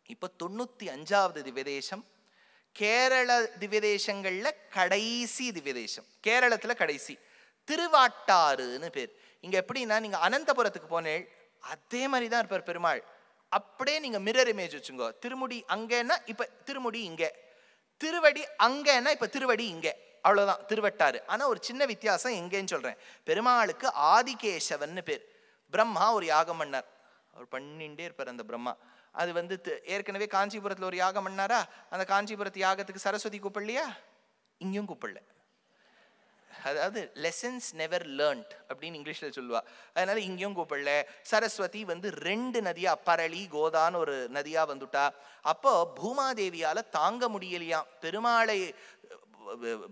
இப்போ 95வது திவ்யதேசம் கேரள திவ்யதேசங்கள்ல கடைசி திவ்யதேசம், கேரளத்துல கடைசி திருவாட்டாறுன்னு பேர். இங்க எப்படின்னா, நீங்க அனந்தபுரத்துக்கு போனேள் அதே மாதிரிதான் இருப்பார் பெருமாள். அப்படியே நீங்க மிரர் இமேஜ் வச்சுங்கோ. திருமுடி அங்கன்னா இப்ப திருமுடி இங்க, திருவடி அங்கன்னா இப்ப திருவடி இங்க, அவ்வளவுதான் திருவட்டாறு. ஆனா ஒரு சின்ன வித்தியாசம் எங்கன்னு சொல்றேன். பெருமாளுக்கு ஆதிகேசவன் பேர். பிரம்மா ஒரு யாகம் பண்ணார், அவர் பண்ணிண்டே இருப்பார் அந்த பிரம்மா. அது வந்து ஏற்கனவே காஞ்சிபுரத்துல ஒரு யாகம் பண்ணாரா, அந்த காஞ்சிபுரத்து யாகத்துக்கு சரஸ்வதி கூப்பிடலையா, இங்கேயும் கூப்பிடல. அதாவது லெசன்ஸ் நெவர் லேர்ன்ட் அப்படின்னு இங்கிலீஷ்ல சொல்லுவா. அதனால இங்கேயும் கூப்பிடல. சரஸ்வதி வந்து 2 நதியா, பரளி கோதான்னு ஒரு நதியா வந்துட்டா. அப்போ பூமாதேவியால தாங்க முடியலையாம். பெருமாளை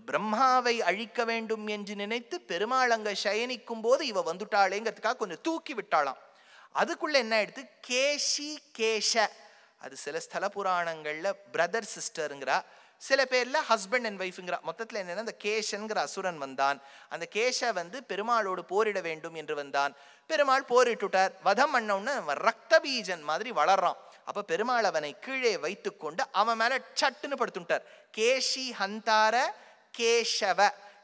பிரம்மாவை அழிக்க வேண்டும் என்று நினைத்து பெருமாள் அங்க சயனிக்கும் போது இவ வந்துட்டாளேங்கிறதுக்காக கொஞ்சம் தூக்கி விட்டாளாம். அதுக்குள்ள என்ன ஆயிடுத்து, கேஷி கேஷ. அது சில ஸ்தல புராணங்கள்ல பிரதர் சிஸ்டருங்கிறா, சில பேர்ல ஹஸ்பண்ட் அண்ட் ஒய்ஃப்ங்கிறா. மொத்தத்துல என்னன்னா, அந்த கேஷன்கிற அசுரன் வந்தான். அந்த கேஷ வந்து பெருமாளோடு போரிட வேண்டும் என்று வந்தான். பெருமாள் போரிட்டுட்டார். வதம் பண்ணவுன்னு ரத்த பீஜன் மாதிரி வளர்றான். அப்ப பெருமாள் அவனை கீழே வைத்து கொண்டு அவன் மேல சட்டுன்னு படுத்துட்டார். கேஷி ஹந்தார கேசவ.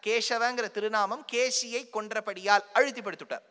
கேசவங்கிற திருநாமம் கேசியை கொன்றபடியால் அழுத்தி படுத்துட்டார்.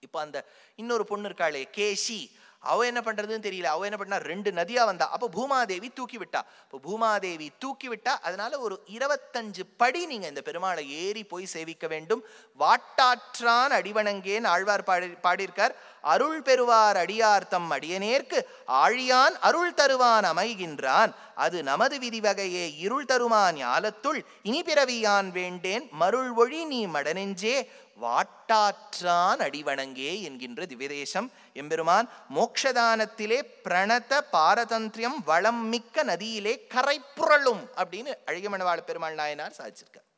இப்ப அந்த இன்னொரு பொண்ணு இருக்காளே கேசி, அவ என்ன பண்றதுன்னு தெரியல. அவ என்ன பண்ணா, 2 நதியா வந்தா. அப்ப பூமாதேவி தூக்கி விட்டா. இப்ப பூமாதேவி தூக்கி விட்டா. அதனால ஒரு 25 படி நீங்க இந்த பெருமாளை ஏறி போய் சேவிக்க வேண்டும். வாட்டாற்றான் அடிவணங்கேன்னு ஆழ்வார் பாடியிருக்கார். அருள் பெறுவார் அடியார்த்தம் அடியனேற்கு ஆழியான் அருள் தருவான் அமைகின்றான். அது நமது விதி வகையே இருள் தருமான் ஞாலத்துள் இனி பிறவியான் வேண்டேன் மருள் ஒழி நீ மடனெஞ்சே வாட்டாற்றான் அடிவணங்கே என்கின்ற திவ்யதேசம். எம்பெருமான் மோக்ஷதானத்திலே பிரணத பாரதந்திரியம் வளம் மிக்க நதியிலே கரை புரளும் அப்படின்னு அழகிய மணவாள பெருமாள் நாயனார் சாதிச்சிருக்கார்.